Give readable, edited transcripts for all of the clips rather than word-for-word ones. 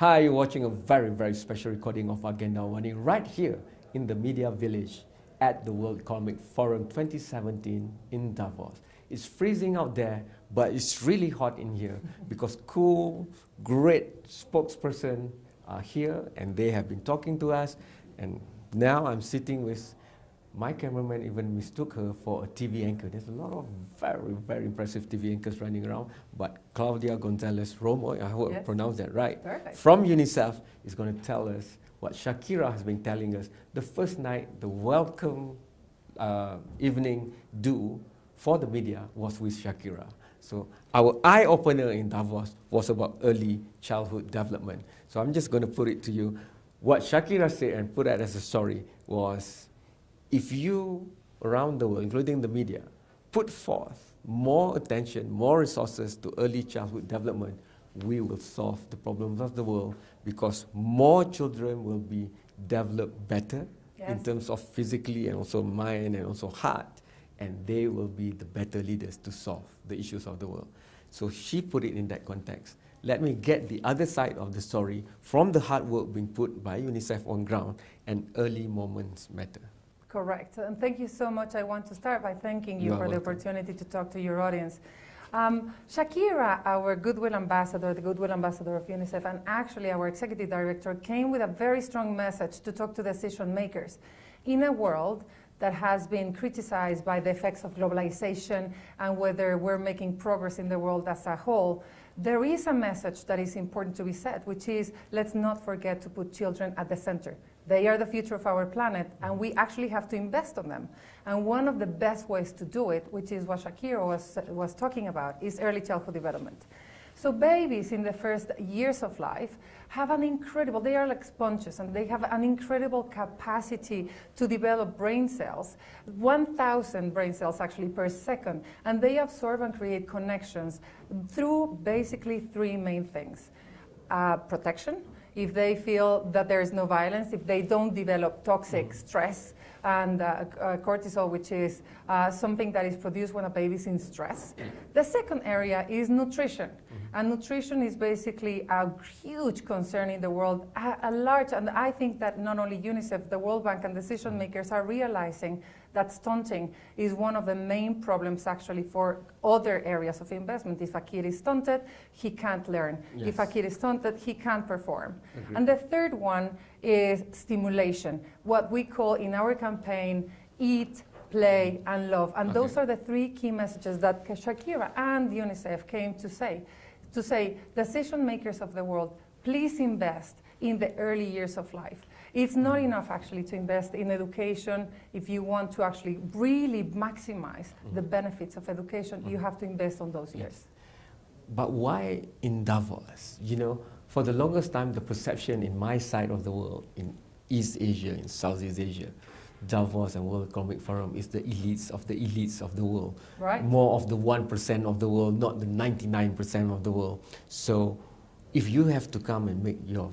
Hi, you're watching a very, very special recording of Agenda AWANI right here in the Media Village at the World Economic Forum 2017 in Davos. It's freezing out there, but it's really hot in here because cool, great spokesperson are here and they have been talking to us. And now I'm sitting with my cameraman, even mistook her for a TV anchor. There's a lot of very, very impressive TV anchors running around, but Claudia Gonzalez Romo, I hope I pronounced that right, Perfect. From UNICEF is going to tell us what Shakira has been telling us. The first night, the welcome evening do for the media was with Shakira. So our eye-opener in Davos was about early childhood development. So I'm just going to put it to you. What Shakira said and put that as a story was, if you around the world, including the media, put forth more attention, more resources to early childhood development, we will solve the problems of the world because more children will be developed better in terms of physically and also mind and also heart, and they will be the better leaders to solve the issues of the world. So she put it in that context. Let me get the other side of the story from the hard work being put by UNICEF on ground, and early moments matter. Correct. And thank you so much. I want to start by thanking you for the opportunity to talk to your audience. Shakira, our Goodwill Ambassador, the Goodwill Ambassador of UNICEF, and actually our Executive Director, came with a very strong message to talk to decision makers. In a world that has been criticized by the effects of globalization and whether we're making progress in the world as a whole, there is a message that is important to be said, which is, let's not forget to put children at the center. They are the future of our planet, and we actually have to invest on them. And one of the best ways to do it, which is what Shakira was talking about, is early childhood development. So babies in the first years of life have an incredible, they are like sponges, and they have an incredible capacity to develop brain cells, 1,000 brain cells actually per second, and they absorb and create connections through basically three main things. Protection, if they feel that there is no violence, if they don't develop toxic stress, and cortisol, which is something that is produced when a baby is in stress. The second area is nutrition. And nutrition is basically a huge concern in the world, a large, and I think that not only UNICEF, the World Bank and decision makers are realizing that stunting is one of the main problems actually for other areas of investment. If a kid is stunted, he can't learn. If a kid is stunted, he can't perform. And the third one is stimulation, what we call in our campaign, eat, play, and love. And those are the three key messages that Shakira and UNICEF came to say, decision makers of the world, please invest in the early years of life. It's not enough actually to invest in education. If you want to actually really maximize the benefits of education, you have to invest on those years. But why in Davos? You know, for the longest time, the perception in my side of the world, in East Asia, in Southeast Asia, Davos and World Economic Forum is the elites of the world. Right. More of the 1% of the world, not the 99% of the world. So if you have to come and make your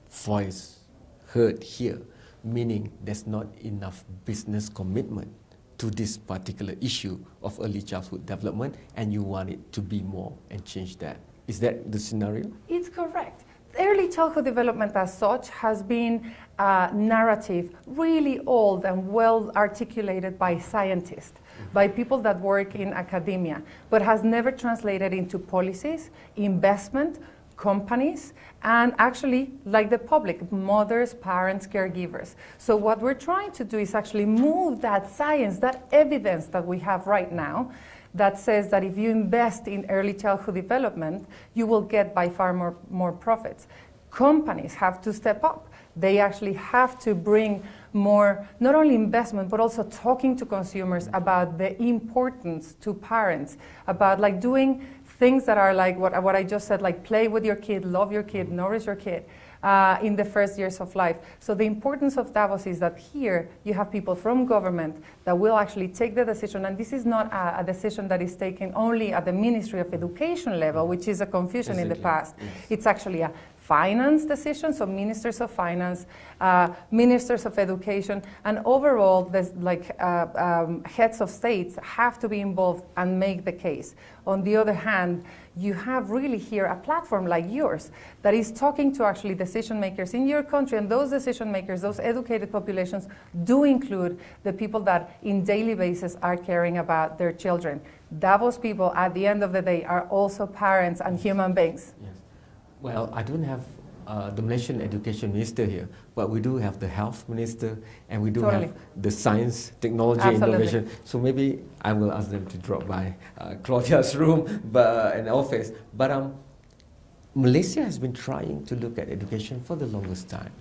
voice heard here, meaning there's not enough business commitment to this particular issue of early childhood development, and you want it to be more and change that. Is that the scenario? It's correct. Early childhood development as such has been a narrative really old and well articulated by scientists, by people that work in academia, but has never translated into policies, investment, companies, and actually like the public, mothers, parents, caregivers. So what we're trying to do is actually move that science, that evidence that we have right now, that says that if you invest in early childhood development, you will get by far more profits. Companies have to step up. They actually have to bring more, not only investment, but also talking to consumers about the importance to parents, about like doing things that are like what I just said, like play with your kid, love your kid, nourish your kid in the first years of life. So the importance of Davos is that here you have people from government that will actually take the decision, and this is not a decision that is taken only at the Ministry of Education level, which is a confusion in the past. It's actually a finance decisions, so ministers of finance, ministers of education, and overall, heads of states have to be involved and make the case. On the other hand, you have really here a platform like yours that is talking to actually decision makers in your country, and those decision makers, those educated populations, do include the people that in daily basis are caring about their children. Those people, at the end of the day, are also parents and human beings. Yes. Well, I don't have the Malaysian education minister here, but we do have the health minister, and we do have the science, technology, innovation. So maybe I will ask them to drop by Claudia's room and office. But Malaysia has been trying to look at education for the longest time.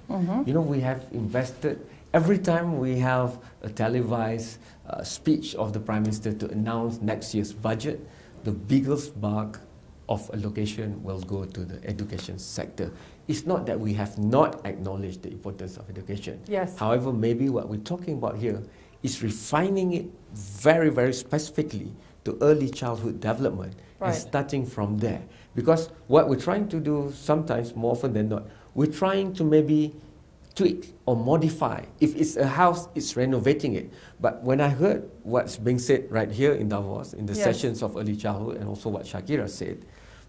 You know, we have invested. Every time we have a televised speech of the Prime Minister to announce next year's budget, the biggest bulk of allocation will go to the education sector. It's not that we have not acknowledged the importance of education. Yes. However, maybe what we're talking about here is refining it very, very specifically to early childhood development and starting from there. Because what we're trying to do sometimes, more often than not, we're trying to maybe tweak or modify. If it's a house, it's renovating it. But when I heard what's being said right here in Davos, in the sessions of early childhood, and also what Shakira said,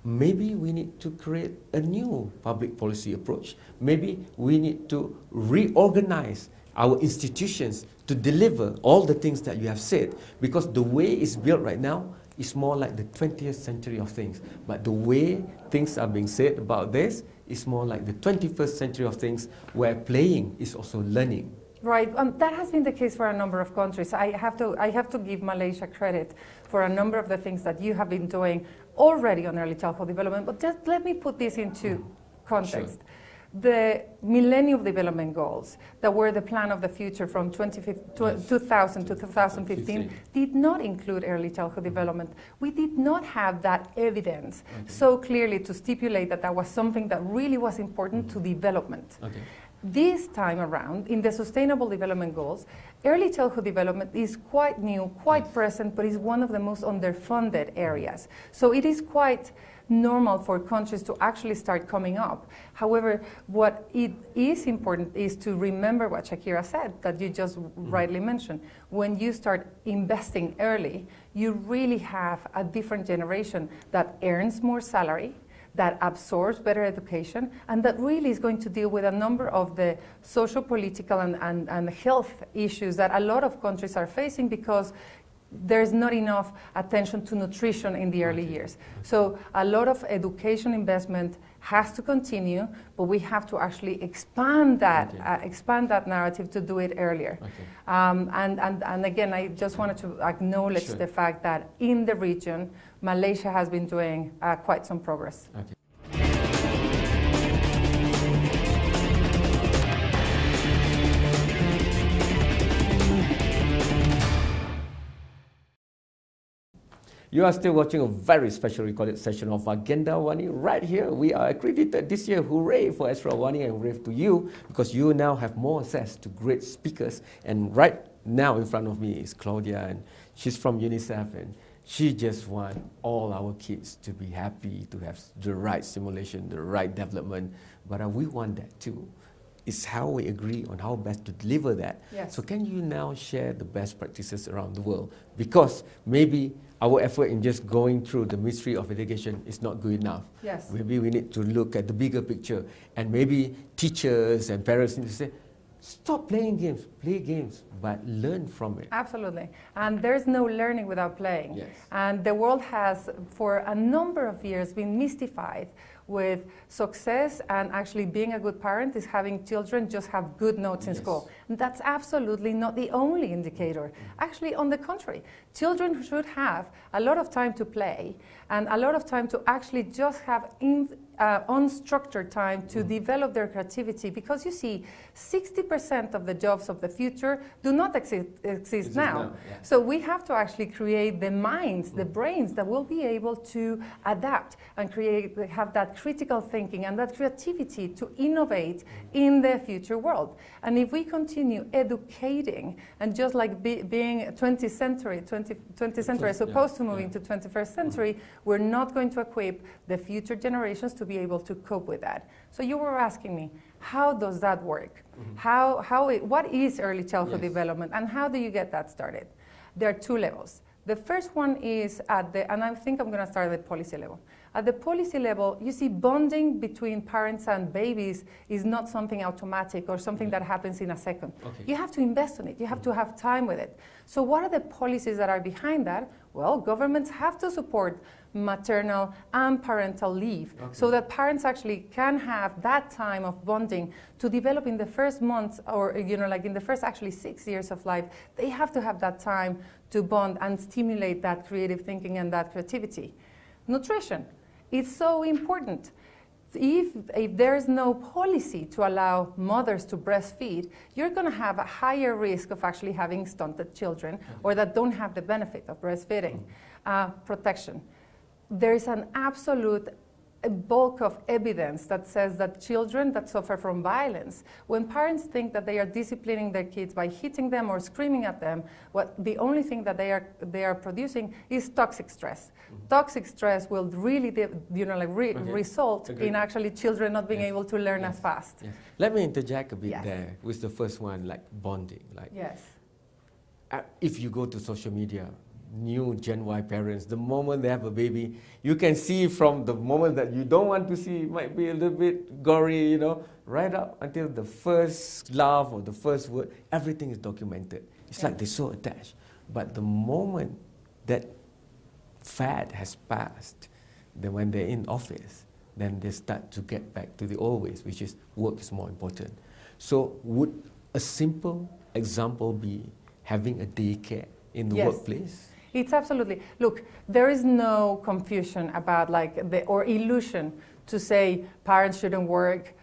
maybe we need to create a new public policy approach. Maybe we need to reorganize our institutions to deliver all the things that you have said, because the way it's built right now is more like the 20th century of things. But the way things are being said about this is more like the 21st century of things, where playing is also learning. Right, that has been the case for a number of countries. I have to give Malaysia credit for a number of the things that you have been doing already on early childhood development. But just let me put this into context. Sure. The Millennium Development Goals that were the plan of the future from 2000 to 2015 did not include early childhood development. We did not have that evidence so clearly to stipulate that that was something that really was important to development. This time around, in the Sustainable Development Goals, early childhood development is quite new, quite present, but is one of the most underfunded areas. So it is quite normal for countries to actually start coming up. However, what it is important is to remember what Shakira said, that you just rightly mentioned. When you start investing early, you really have a different generation that earns more salary, that absorbs better education, and that really is going to deal with a number of the social, political, and health issues that a lot of countries are facing because there's not enough attention to nutrition in the early years. So a lot of education investment has to continue, but we have to actually expand that narrative to do it earlier. And again, I just wanted to acknowledge the fact that in the region, Malaysia has been doing quite some progress. You are still watching a very special recorded session of Agenda AWANI right here. We are accredited this year. Hooray for Astro AWANI, and hooray to you, because you now have more access to great speakers. And right now in front of me is Claudia, and she's from UNICEF, and she just wants all our kids to be happy, to have the right stimulation, the right development. But we want that too. It's how we agree on how best to deliver that. So can you now share the best practices around the world? Because maybe our effort in just going through the Ministry of Education is not good enough. Maybe we need to look at the bigger picture, and maybe teachers and parents need to say, stop playing games, play games, but learn from it. Absolutely. And there's no learning without playing. And the world has, for a number of years, been mystified with success, and actually being a good parent is having children just have good notes in school. And that's absolutely not the only indicator. Actually, on the contrary, children should have a lot of time to play and a lot of time to actually just have unstructured time to develop their creativity, because you see, 60% of the jobs of the future do not exist now. So we have to actually create the minds, the brains that will be able to adapt and have that critical thinking and that creativity to innovate in the future world. And if we continue educating and just like being 20th century as opposed to moving to 21st century, we're not going to equip the future generations to be able to cope with that. So you were asking me, how does that work? What is early childhood development, and how do you get that started? There are two levels. The first one is and I think I'm going to start at the policy level. At the policy level, you see bonding between parents and babies is not something automatic or something that happens in a second. You have to invest in it. You have to have time with it. So what are the policies that are behind that? Well, governments have to support maternal and parental leave so that parents actually can have that time of bonding to develop in the first months or, like in the first actually 6 years of life. They have to have that time to bond and stimulate that creative thinking and that creativity. Nutrition. It's so important. If there is no policy to allow mothers to breastfeed, you're going to have a higher risk of actually having stunted children or that don't have the benefit of breastfeeding. Protection. There is an absolute bulk of evidence that says that children that suffer from violence, when parents think that they are disciplining their kids by hitting them or screaming at them, the only thing that they are producing is toxic stress. Toxic stress will really result in actually children not being able to learn as fast. Let me interject a bit there with the first one, like bonding. Like if you go to social media, new Gen Y parents, the moment they have a baby, you can see from the moment that you don't want to see, it might be a little bit gory, right up until the first laugh or the first word, everything is documented. It's like they're so attached. But the moment that fad has passed, then when they're in office, then they start to get back to the old ways, which is work is more important. So would a simple example be having a daycare in the workplace? It's absolutely. Look, there is no confusion about or illusion to say parents shouldn't work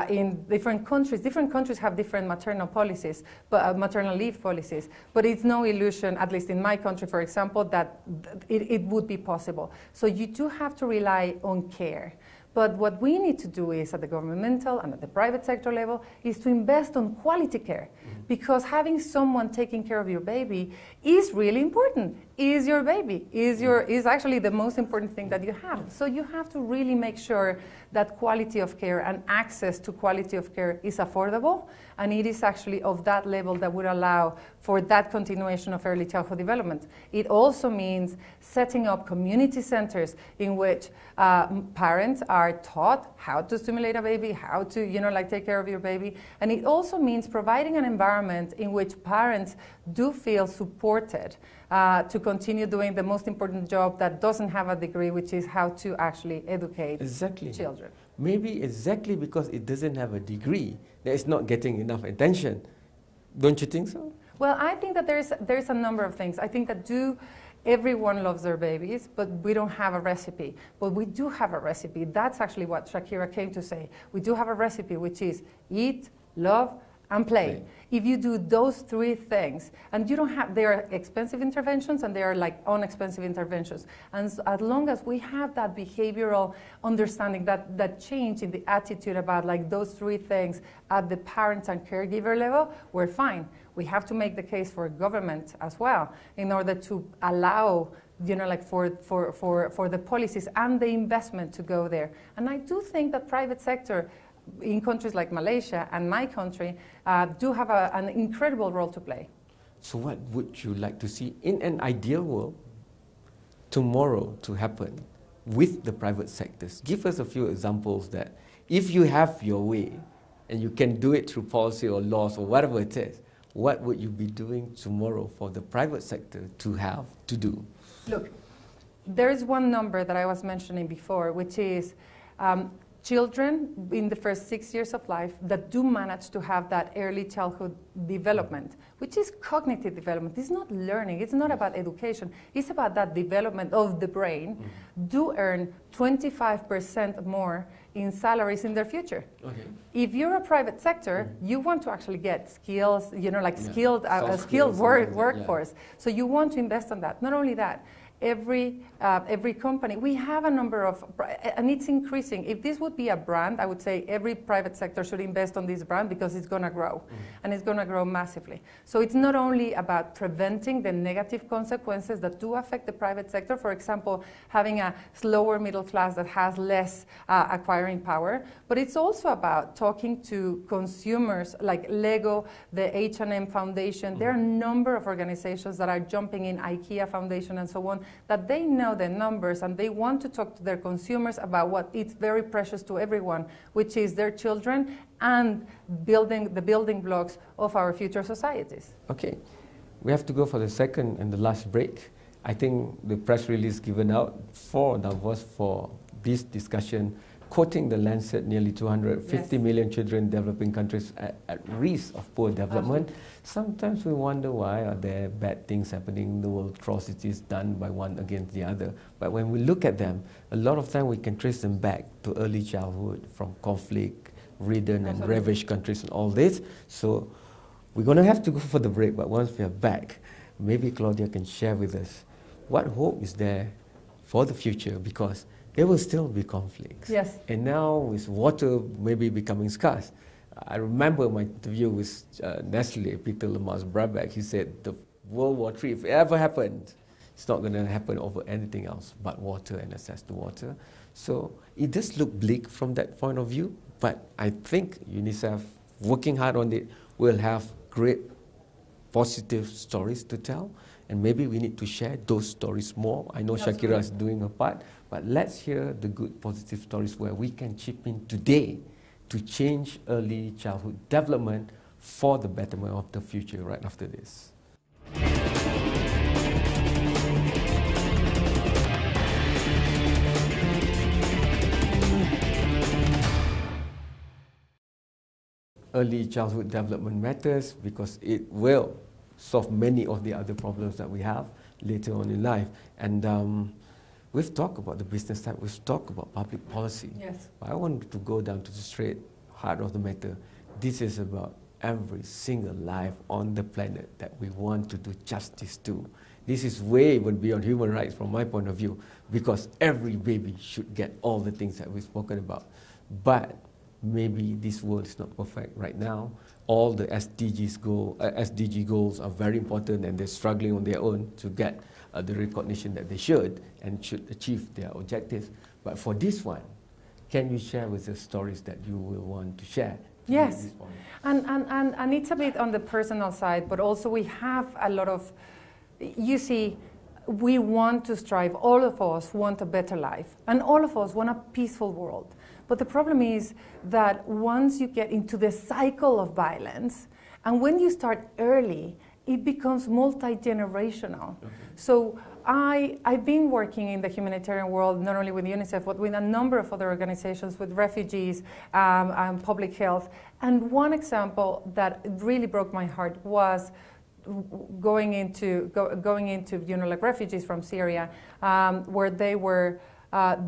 in different countries. Different countries have different maternal policies, but maternal leave policies. But it's no illusion, at least in my country, for example, that it would be possible. So you do have to rely on care. But what we need to do is, at the governmental and at the private sector level, is to invest on quality care. Because having someone taking care of your baby is really important. Is your baby, is actually the most important thing that you have. So you have to really make sure that quality of care and access to quality of care is affordable, and it is actually of that level that would allow for that continuation of early childhood development. It also means setting up community centers in which parents are taught how to stimulate a baby, how to take care of your baby. And it also means providing an environment in which parents do feel supported to continue doing the most important job that doesn't have a degree, which is how to actually educate children. Maybe exactly because it doesn't have a degree that it's not getting enough attention. Don't you think so? Well, I think that there's a number of things. I think that everyone loves their babies, but we don't have a recipe. But we do have a recipe. That's actually what Shakira came to say. We do have a recipe, which is eat, love, and play. If you do those three things, and they are expensive interventions and they are inexpensive interventions. And as long as we have that behavioral understanding, that change in the attitude about those three things at the parents and caregiver level, we're fine. We have to make the case for government as well in order to allow for the policies and the investment to go there. And I do think that private sector in countries like Malaysia and my country do have an incredible role to play. So what would you like to see in an ideal world tomorrow to happen with the private sectors? Give us a few examples that if you have your way and you can do it through policy or laws or whatever it is, what would you be doing tomorrow for the private sector to do? Look, there is one number that I was mentioning before, which is children in the first 6 years of life that do manage to have that early childhood development, which is cognitive development. It's not learning. It's not about education. It's about that development of the brain, do earn 25% more in salaries in their future. If you're a private sector, you want to actually get skills, skilled workforce. So you want to invest on that. Not only that, every company. We have a number of, and it's increasing. If this would be a brand, I would say every private sector should invest on this brand because it's going to grow, and it's going to grow massively. So it's not only about preventing the negative consequences that do affect the private sector, for example, having a slower middle class that has less acquiring power, but it's also about talking to consumers like Lego, the H&M Foundation. There are a number of organizations that are jumping in, IKEA Foundation and so on, that they know the numbers and they want to talk to their consumers about what it's very precious to everyone, which is their children and the building blocks of our future societies. Okay, we have to go for the second and the last break. I think the press release given out for Davos for this discussion, quoting the Lancet, nearly 250 million children in developing countries at risk of poor development. Absolutely. Sometimes we wonder why are there bad things happening in the world, atrocities done by one against the other. But when we look at them, a lot of time we can trace them back to early childhood, from conflict-ridden and ravaged countries and all this. So we're going to have to go for the break, but once we are back, maybe Claudia can share with us what hope is there for the future, because there will still be conflicts. Yes. And now with water maybe becoming scarce. I remember my interview with Nestle, Peter Lemars-Brabeck. He said the World War III, if it ever happened, it's not going to happen over anything else but water and access to water. So it does look bleak from that point of view, but I think UNICEF, working hard on it, will have great positive stories to tell, and maybe we need to share those stories more. I know Absolutely. Shakira is doing her part, but let's hear the good positive stories where we can chip in today to change early childhood development for the betterment of the future right after this. Early childhood development matters because it will solve many of the other problems that we have later on in life. And we've talked about the business side, we've talked about public policy. Yes. But I want to go down to the straight heart of the matter. This is about every single life on the planet that we want to do justice to. This is way even beyond human rights from my point of view, because every baby should get all the things that we've spoken about. But maybe this world is not perfect right now. All the SDG goals are very important, and they're struggling on their own to get the recognition that they should and should achieve their objectives. But for this one, can you share with us stories that you will want to share? Yes, and it's a bit on the personal side, but also we have a lot of, you see, we want to strive, all of us want a better life, and all of us want a peaceful world. But the problem is that once you get into the cycle of violence, and when you start early, it becomes multi-generational. Okay. So I've been working in the humanitarian world, not only with UNICEF, but with a number of other organizations, with refugees and public health. And one example that really broke my heart was going into like refugees from Syria, where they were.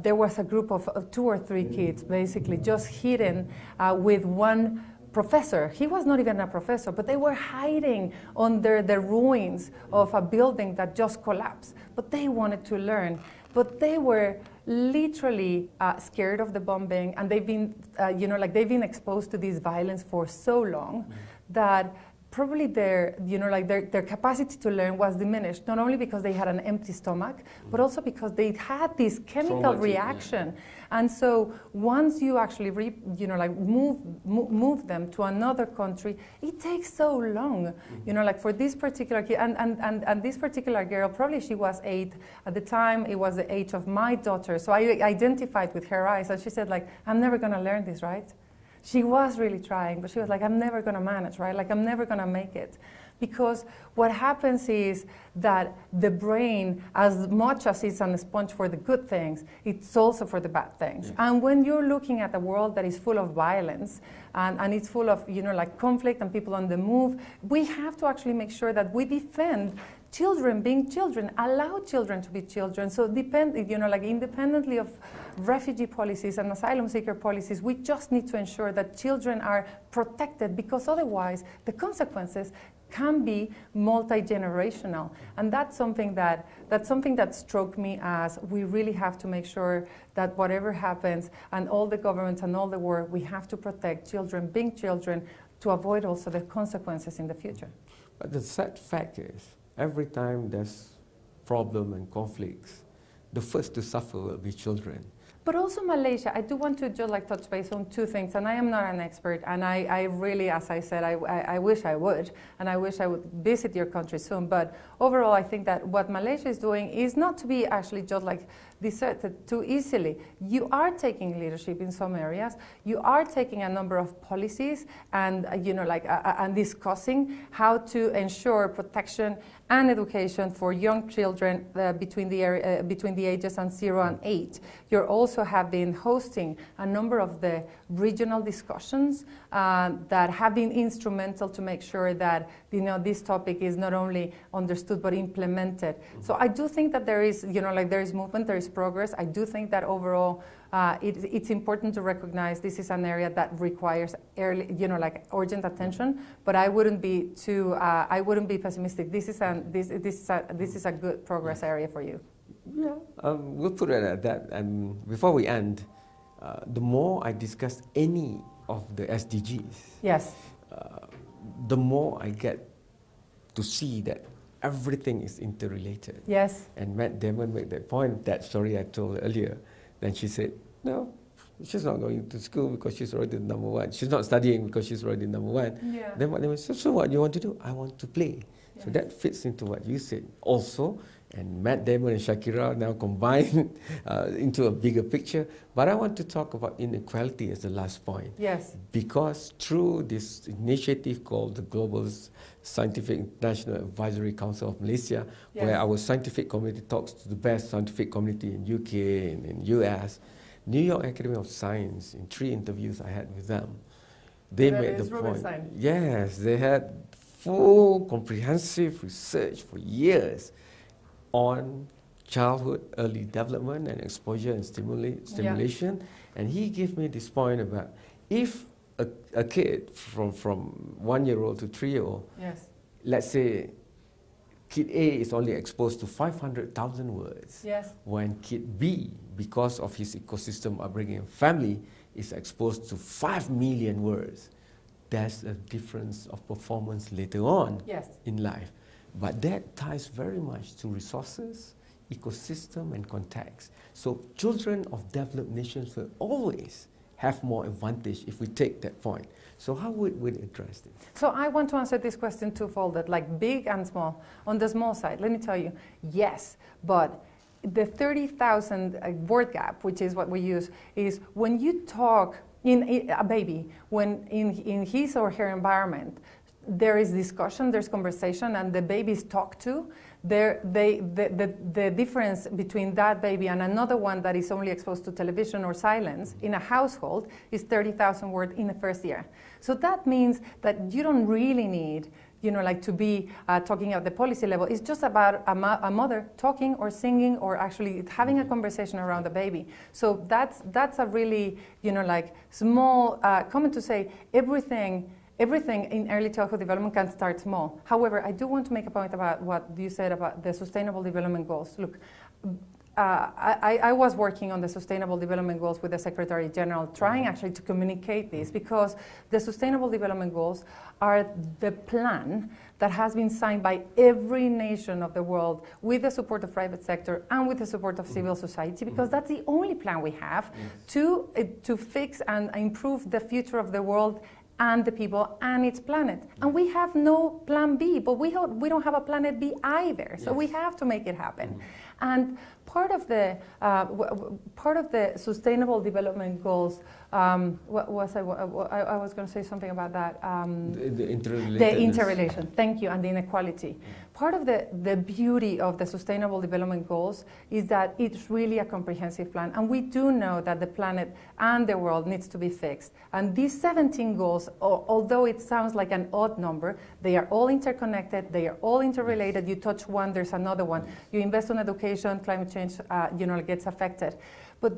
There was a group of 2 or 3 kids, basically, just hidden with one professor. He was not even a professor, but they were hiding under the ruins of a building that just collapsed. But they wanted to learn. But they were literally scared of the bombing, and they've been, they've been exposed to this violence for so long that probably their capacity to learn was diminished, not only because they had an empty stomach, but also because they had this chemical reaction. Yeah. And so once you actually move them to another country, it takes so long. Mm-hmm. For this particular kid, and this particular girl, probably she was 8 at the time. It was the age of my daughter, so I identified with her eyes, and she said, I'm never going to learn this, right? She was really trying, but she was like, I'm never going to manage, right? I'm never going to make it. Because what happens is that the brain, as much as it's a sponge for the good things, it's also for the bad things. Yeah. And when you're looking at a world that is full of violence, and it's full of, conflict and people on the move, we have to actually make sure that we defend children being children, allow children to be children. So independently of refugee policies and asylum seeker policies, we just need to ensure that children are protected, because otherwise the consequences can be multi-generational. And that's something that struck me as we really have to make sure that whatever happens and all the governments and all the work, we have to protect children, being children, to avoid also the consequences in the future. But the sad fact is, every time there's problem and conflicts, the first to suffer will be children. But also Malaysia, I do want to just like touch base on two things, and I am not an expert, and I really, as I said, I wish I would, and I wish I would visit your country soon, but overall I think that what Malaysia is doing is not to be actually just like deserted too easily. You are taking leadership in some areas, you are taking a number of policies and and discussing how to ensure protection and education for young children between the ages of 0 and 8. You also have been hosting a number of the regional discussions that have been instrumental to make sure that this topic is not only understood but implemented. So I do think that there is there is movement, there is progress. I do think that overall it's important to recognize this is an area that requires early, urgent attention. But I wouldn't be pessimistic. This is a good progress area for you. Yeah, we'll put it at that. And before we end, the more I discuss any of the SDGs, yes, the more I get to see that everything is interrelated. Yes. And Matt Damon made that point, that story I told earlier. Then she said, no, she's not going to school because she's already number one. She's not studying because she's already number one. Yeah. Then Matt Damon said, so what do you want to do? I want to play. Yes. So that fits into what you said also. And Matt Damon and Shakira now combined into a bigger picture. But I want to talk about inequality as the last point. Yes. Because through this initiative called the Global Scientific International Advisory Council of Malaysia, yes, where our scientific community talks to the best scientific community in UK and in US, New York Academy of Science, in 3 interviews I had with them, they made the point. Yes, they had full comprehensive research for years on childhood early development and exposure and stimulation. Yeah. And he gave me this point about if a kid from 1-year-old to 3-year-old, yes, let's say kid A is only exposed to 500,000 words, yes, when kid B, because of his ecosystem upbringing and family, is exposed to 5 million words, there's a difference of performance later on, yes, in life. But that ties very much to resources, ecosystem, and context. So children of developed nations will always have more advantage if we take that point. So how would we address this? So I want to answer this question twofold, like big and small. On the small side, let me tell you, yes, but the 30,000 word gap, which is what we use, is when you talk in a baby, when in his or her environment, there is discussion, there's conversation, and the baby is talked to. The difference between that baby and another one that is only exposed to television or silence in a household is 30,000 words in the first year. So that means that you don't really need to be talking at the policy level. It's just about a mother talking or singing or actually having a conversation around the baby. So that's a really, small comment to say everything in early childhood development can start small. However, I do want to make a point about what you said about the Sustainable Development Goals. Look, I was working on the Sustainable Development Goals with the Secretary General, trying actually to communicate this, because the Sustainable Development Goals are the plan that has been signed by every nation of the world with the support of private sector and with the support of civil society, because that's the only plan we have to fix and improve the future of the world and the people and its planet. And we have no plan B, but we don't have a planet B either. So we have to make it happen. And part of the Sustainable Development Goals, what was I was going to say something about that. The interrelation. The interrelation, thank you, and the inequality. Part of the beauty of the Sustainable Development Goals is that it's really a comprehensive plan. And we do know that the planet and the world needs to be fixed. And these 17 goals, although it sounds like an odd number, they are all interconnected, they are all interrelated. You touch one, there's another one. You invest in education, climate change gets affected. But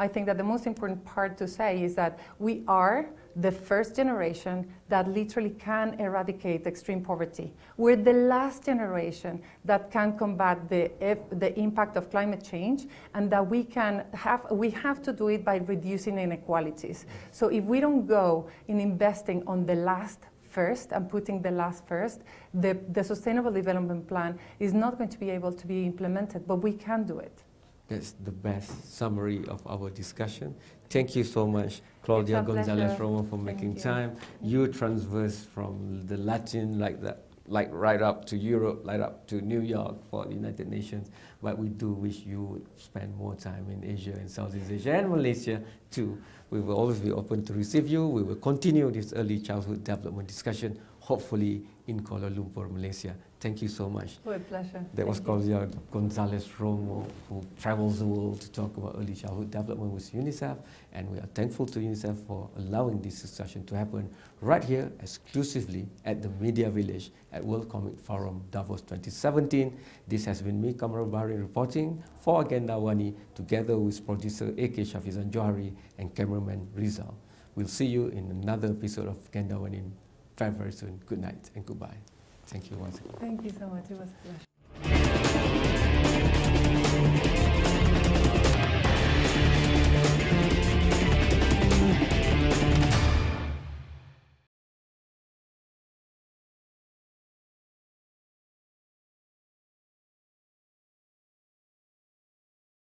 I think that the most important part to say is that we are the first generation that literally can eradicate extreme poverty. We're the last generation that can combat the impact of climate change, and that we have to do it by reducing inequalities. So if we don't go in investing on the last first and putting the last first, the Sustainable Development Plan is not going to be able to be implemented, but we can do it. That's the best summary of our discussion. Thank you so much, Claudia Gonzalez Romo, for making time. You transverse from the Latin like right up to Europe, right up to New York for the United Nations. But we do wish you would spend more time in Asia and Southeast Asia and Malaysia too. We will always be open to receive you. We will continue this early childhood development discussion, hopefully in Kuala Lumpur, Malaysia. Thank you so much. Oh, a pleasure. That was Claudia Gonzalez Romo, who travels the world to talk about early childhood development with UNICEF. And we are thankful to UNICEF for allowing this discussion to happen right here, exclusively at the Media Village at World Comic Forum Davos 2017. This has been me, Kamral Bahri, reporting for Agenda AWANI, together with producer AK Shafizan Johari and cameraman Rizal. We'll see you in another episode of Agenda AWANI very, very soon. Good night and goodbye. Thank you once again. Thank you so much. It was a pleasure.